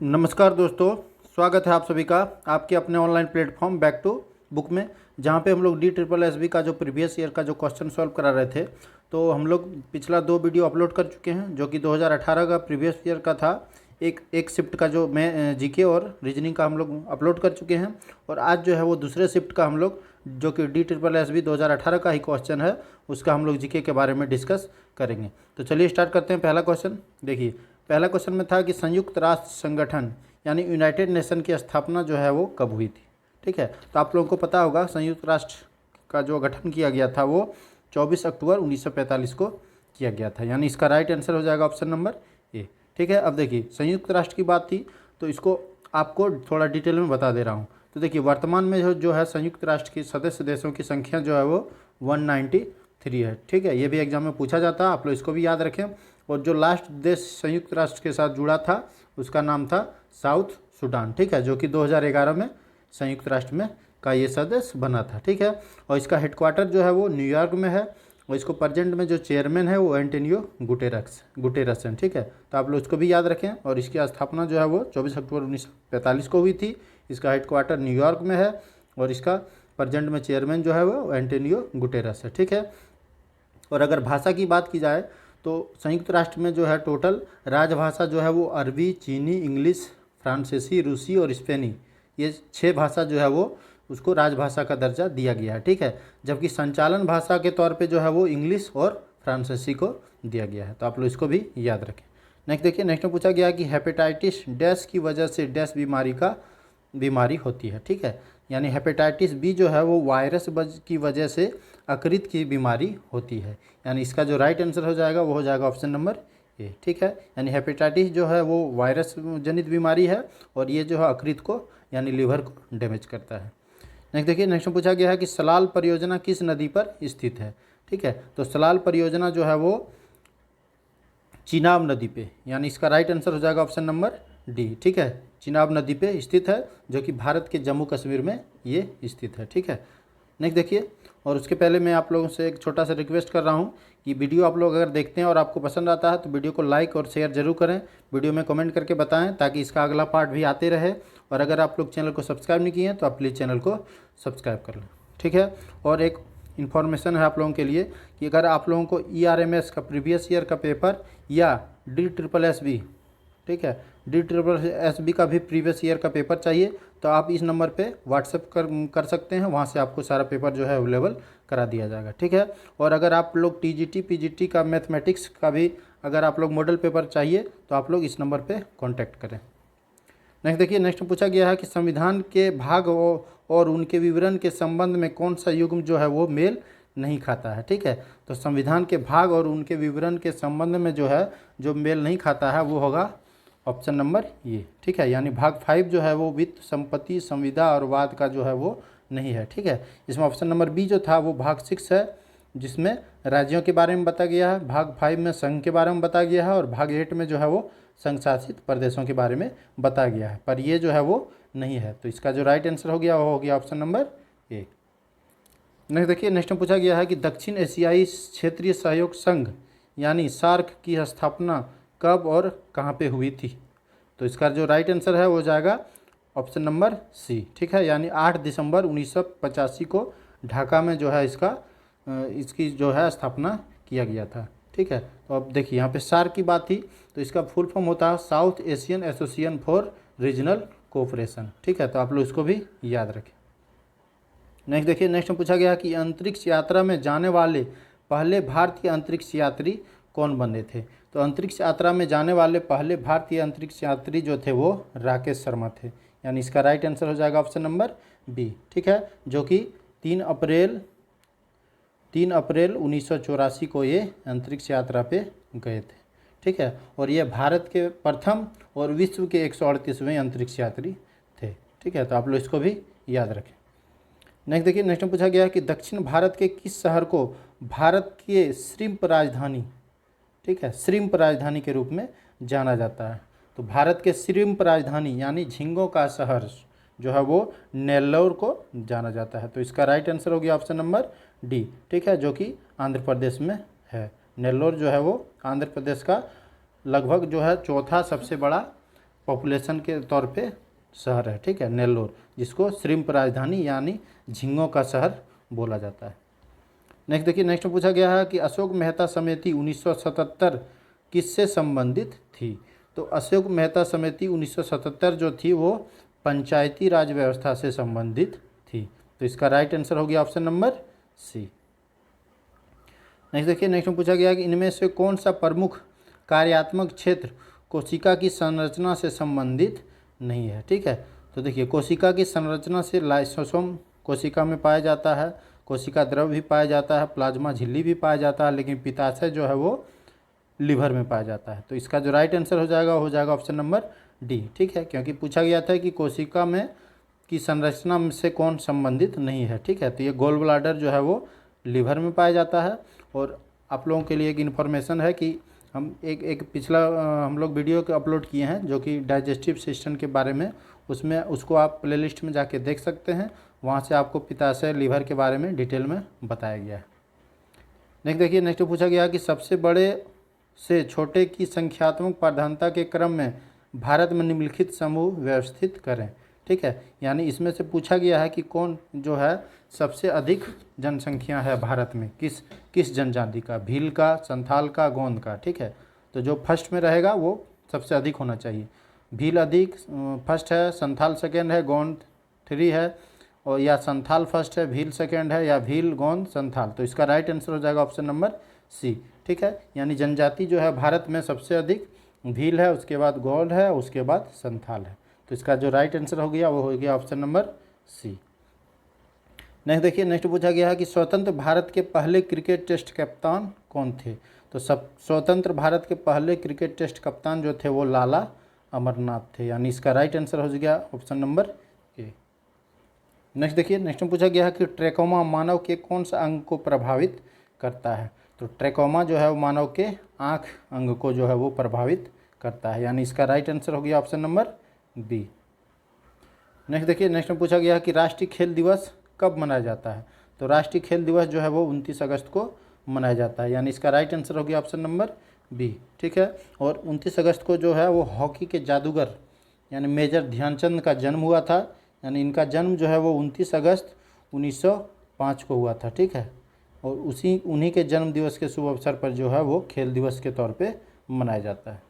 नमस्कार दोस्तों, स्वागत है आप सभी का आपके अपने online platform back to book में, जहां पे हम लोग DSSB का जो प्रीवियस ईयर का जो क्वेश्चन सॉल्व करा रहे थे। तो हम लोग पिछला 2 वीडियो अपलोड कर चुके हैं जो कि 2018 का प्रीवियस ईयर का था। एक शिफ्ट का जो मैं जीके और रीजनिंग का हम लोग अपलोड कर चुके हैं, और आज जो है वो दूसरे शिफ्ट का हम लोग जो कि DSSB 2018 का ही क्वेश्चन है उसका हम लोग जीके के बारे में डिस्कस करेंगे। तो चलिए स्टार्ट करते हैं। पहला क्वेश्चन देखिए, पहला क्वेश्चन में था कि संयुक्त राष्ट्र संगठन यानी यूनाइटेड नेशन की स्थापना जो है वो कब हुई थी। ठीक है, तो आप लोगों को पता होगा संयुक्त राष्ट्र का जो गठन किया गया था वो 24 अक्टूबर 1945 को किया गया था, यानी इसका राइट आंसर हो जाएगा ऑप्शन नंबर ए। ठीक है, अब देखिए संयुक्त राष्ट्र की बात थी तो इसको आपको थोड़ा डिटेल में बता दे रहा हूँ। तो देखिए वर्तमान में जो है संयुक्त राष्ट्र की सदस्य देशों की संख्या जो है वो 193 है। ठीक है, ये भी एग्जाम में पूछा जाता है, आप लोग इसको भी याद रखें। और जो लास्ट देश संयुक्त राष्ट्र के साथ जुड़ा था उसका नाम था साउथ सूडान। ठीक है, जो कि 2011 में संयुक्त राष्ट्र में का ये सदस्य बना था। ठीक है, और इसका हेडक्वार्टर जो है वो न्यूयॉर्क में है, और इसको प्रेजेंट में जो चेयरमैन है वो एंटोनियो गुटेरस हैं। ठीक है, तो आप लोग इसको भी याद रखें। और इसकी स्थापना जो है वो 24 अक्टूबर 1945 को हुई थी। इसका हेडक्वार्टर न्यूयॉर्क में है और इसका प्रेजेंट में चेयरमैन जो है वो एंटोनियो गुटेरस है। ठीक है, और अगर भाषा की बात की जाए तो संयुक्त राष्ट्र में जो है टोटल राजभाषा जो है वो अरबी, चीनी, इंग्लिश, फ्रांसीसी, रूसी और स्पेनी, ये 6 भाषा जो है वो उसको राजभाषा का दर्जा दिया गया है। ठीक है, जबकि संचालन भाषा के तौर पे जो है वो इंग्लिश और फ्रांसीसी को दिया गया है। तो आप लोग इसको भी याद रखें। नेक्स्ट देखिए, नेक्स्ट में पूछा गया कि हेपेटाइटिस डैश की वजह से डैश बीमारी होती है। ठीक है, यानी हेपेटाइटिस बी जो है वो वायरस की वजह से यकृत की बीमारी होती है, यानी इसका जो राइट आंसर हो जाएगा वो हो जाएगा ऑप्शन नंबर ए। ठीक है, यानी हेपेटाइटिस जो है वो वायरस जनित बीमारी है और ये जो है यकृत को यानी लीवर को डैमेज करता है। नेक्स्ट देखिए, नेक्स्ट में पूछा गया है कि सलाल परियोजना किस नदी पर स्थित है। ठीक है, तो सलाल परियोजना जो है वो चिनाब नदी पे, यानी इसका राइट आंसर हो जाएगा ऑप्शन नंबर डी। ठीक है, चिनाब नदी पे स्थित है जो कि भारत के जम्मू कश्मीर में ये स्थित है। ठीक है, नेक्स्ट देखिए, और उसके पहले मैं आप लोगों से एक छोटा सा रिक्वेस्ट कर रहा हूँ कि वीडियो आप लोग अगर देखते हैं और आपको पसंद आता है तो वीडियो को लाइक और शेयर जरूर करें, वीडियो में कमेंट करके बताएं ताकि इसका अगला पार्ट भी आते रहे। और अगर आप लोग चैनल को सब्सक्राइब नहीं किए हैं तो आप प्लीज़ चैनल को सब्सक्राइब कर लें। ठीक है, और एक इन्फॉर्मेशन है आप लोगों के लिए कि अगर आप लोगों को ERMS का प्रीवियस ईयर का पेपर या DSSB, ठीक है, DSSB का भी प्रीवियस ईयर का पेपर चाहिए तो आप इस नंबर पे व्हाट्सएप कर सकते हैं, वहाँ से आपको सारा पेपर जो है अवेलेबल करा दिया जाएगा। ठीक है, और अगर आप लोग TGT PGT का मैथमेटिक्स का भी अगर आप लोग मॉडल पेपर चाहिए तो आप लोग इस नंबर पे कांटेक्ट करें। नेक्स्ट देखिए, नेक्स्ट पूछा गया है कि संविधान के भाग और उनके विवरण के संबंध में कौन सा युग्म जो है वो मेल नहीं खाता है। ठीक है, तो संविधान के भाग और उनके विवरण के संबंध में जो है जो मेल नहीं खाता है वो होगा ऑप्शन नंबर ये। ठीक है, यानी भाग 5 जो है वो वित्त, संपत्ति, संविदा और वाद का जो है वो नहीं है। ठीक है, इसमें ऑप्शन नंबर बी जो था वो भाग 6 है जिसमें राज्यों के बारे में बताया गया है, भाग 5 में संघ के बारे में बताया गया है और भाग 8 में जो है वो संघ शासित प्रदेशों के बारे में बताया गया है, पर ये जो है वो नहीं है। तो इसका जो राइट आंसर हो गया वो हो गया ऑप्शन नंबर ए। नेक्स्ट देखिए, नेक्स्ट में पूछा गया है कि दक्षिण एशियाई क्षेत्रीय सहयोग संघ यानी सार्क की स्थापना कब और कहाँ पे हुई थी। तो इसका जो राइट आंसर है वो हो जाएगा ऑप्शन नंबर सी। ठीक है, यानी 8 दिसंबर 1985 को ढाका में जो है इसकी जो है स्थापना किया गया था। ठीक है, तो अब देखिए यहाँ पे सार्क की बात थी तो इसका फुल फॉर्म होता है south Asian association for regional cooperation. ठीक है, तो आप लोग इसको भी याद रखें। नेक्स्ट देखिए, नेक्स्ट में पूछा गया कि अंतरिक्ष यात्रा में जाने वाले पहले भारतीय अंतरिक्ष यात्री कौन बने थे। तो अंतरिक्ष यात्रा में जाने वाले पहले भारतीय अंतरिक्ष यात्री जो थे वो राकेश शर्मा थे, यानी इसका राइट आंसर हो जाएगा ऑप्शन नंबर बी। ठीक है, जो कि 3 अप्रैल 1984 को ये अंतरिक्ष यात्रा पे गए थे। ठीक है, और ये भारत के प्रथम और विश्व के 138वें अंतरिक्ष यात्री थे। ठीक है, तो आप लोग इसको भी याद रखें। नेक्स्ट देखिए, नेक्स्ट में पूछा गया है कि दक्षिण भारत के किस शहर को भारत के श्रिम्प राजधानी, ठीक है, श्रिम्प राजधानी के रूप में जाना जाता है। तो भारत के श्रिम्प राजधानी यानी झींगों का शहर जो है वो नेल्लोर को जाना जाता है। तो इसका राइट आंसर हो गया ऑप्शन नंबर डी। ठीक है, जो कि आंध्र प्रदेश में है। नेल्लोर जो है वो आंध्र प्रदेश का लगभग जो है चौथा सबसे बड़ा पॉपुलेशन के तौर पे शहर है, ठीक है, नेल्लोर, जिसको श्रिम्प राजधानी यानी झींगों का शहर बोला जाता है। नेक्स्ट देखिए, नेक्स्ट में पूछा गया है कि अशोक मेहता समिति 1977 किससे संबंधित थी। तो अशोक मेहता समिति 1977 जो थी वो पंचायती राज व्यवस्था से संबंधित थी। तो इसका राइट आंसर हो गया ऑप्शन नंबर सी। नेक्स्ट देखिए, नेक्स्ट में पूछा गया कि इनमें से कौन सा प्रमुख कार्यात्मक क्षेत्र कोशिका की संरचना से संबंधित नहीं है, ठीक है। तो देखिए, कोशिका की संरचना से लाइसोसोम कोशिका में पाया जाता है, कोशिका द्रव भी पाया जाता है, प्लाज्मा झिल्ली भी पाया जाता है, लेकिन पित्ताशय जो है वो लीवर में पाया जाता है। तो इसका जो राइट आंसर हो जाएगा ऑप्शन नंबर डी, ठीक है, क्योंकि पूछा गया था कि कोशिका में की संरचना से कौन संबंधित नहीं है, ठीक है। तो ये गोल ब्लाडर जो है वो लीवर में पाया जाता है। और आप लोगों के लिए एक इन्फॉर्मेशन है कि हम एक पिछला हम लोग वीडियो के अपलोड किए हैं जो कि डाइजेस्टिव सिस्टम के बारे में, उसमें उसको आप प्लेलिस्ट में जाके देख सकते हैं, वहाँ से आपको पित्ताशय लीवर के बारे में डिटेल में बताया गया है। नेक्स्ट देखिए, नेक्स्ट पूछा गया कि सबसे बड़े से छोटे की संख्यात्मक प्राधान्यता के क्रम में भारत में निम्नलिखित समूह व्यवस्थित करें, ठीक है। यानी इसमें से पूछा गया है कि कौन जो है सबसे अधिक जनसंख्या है भारत में, किस जनजाति का, भील का, संथाल का, गोंड का, ठीक है। तो जो फर्स्ट में रहेगा वो सबसे अधिक होना चाहिए। भील अधिक फर्स्ट है, संथाल सेकेंड है, गोंड 3 है, और या संथाल फर्स्ट है, भील सेकेंड है, या भील, गोंड, संथाल। तो इसका राइट आंसर हो जाएगा ऑप्शन नंबर सी, ठीक है। यानी जनजाति जो है भारत में सबसे अधिक भील है, उसके बाद गोंड है, उसके बाद संथाल है। तो इसका जो राइट आंसर हो गया वो हो गया ऑप्शन नंबर सी। नेक्स्ट देखिए, नेक्स्ट पूछा गया है कि स्वतंत्र भारत के पहले क्रिकेट टेस्ट कप्तान कौन थे। तो स्वतंत्र भारत के पहले क्रिकेट टेस्ट कप्तान जो थे वो लाला अमरनाथ थे, यानी इसका राइट आंसर हो गया ऑप्शन नंबर ए। नेक्स्ट देखिए, नेक्स्ट में पूछा गया है कि ट्रैकोमा मानव के कौन सा अंग को प्रभावित करता है। तो ट्रैकोमा जो है वो मानव के आँख अंग को जो है वो प्रभावित करता है, यानी इसका राइट आंसर हो गया ऑप्शन नंबर बी। नेक्स्ट देखिए, नेक्स्ट में पूछा गया है कि राष्ट्रीय खेल दिवस कब मनाया जाता है। तो राष्ट्रीय खेल दिवस जो है वो 29 अगस्त को मनाया जाता है, यानी इसका राइट आंसर हो गया ऑप्शन नंबर बी, ठीक है। और 29 अगस्त को जो है वो हॉकी के जादूगर यानी मेजर ध्यानचंद का जन्म हुआ था, यानी इनका जन्म जो है वो 29 अगस्त 1905 को हुआ था, ठीक है। और उन्हीं के जन्म दिवस के शुभ अवसर पर जो है वो खेल दिवस के तौर पे मनाया जाता है।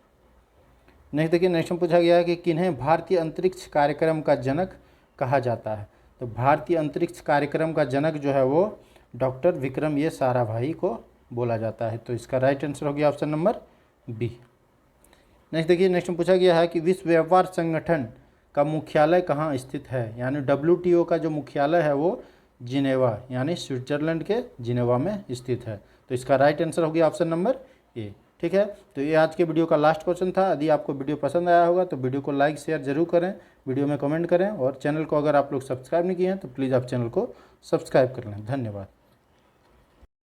नेक्स्ट देखिए, नेक्स्ट में पूछा गया है कि किन्हें भारतीय अंतरिक्ष कार्यक्रम का जनक कहा जाता है। तो भारतीय अंतरिक्ष कार्यक्रम का जनक जो है वो डॉक्टर विक्रम ये साराभाई को बोला जाता है। तो इसका राइट आंसर हो गया ऑप्शन नंबर बी। नेक्स्ट देखिए, नेक्स्ट में पूछा गया है कि विश्व व्यापार संगठन का मुख्यालय कहाँ स्थित है। यानी WTO का जो मुख्यालय है वो जिनेवा यानी स्विट्जरलैंड के जिनेवा में स्थित है। तो इसका राइट आंसर हो गया ऑप्शन नंबर ए, ठीक है। तो ये आज के वीडियो का लास्ट क्वेश्चन था। यदि आपको वीडियो पसंद आया होगा तो वीडियो को लाइक शेयर जरूर करें, वीडियो में कमेंट करें, और चैनल को अगर आप लोग सब्सक्राइब नहीं किए हैं तो प्लीज़ आप चैनल को सब्सक्राइब कर लें। धन्यवाद।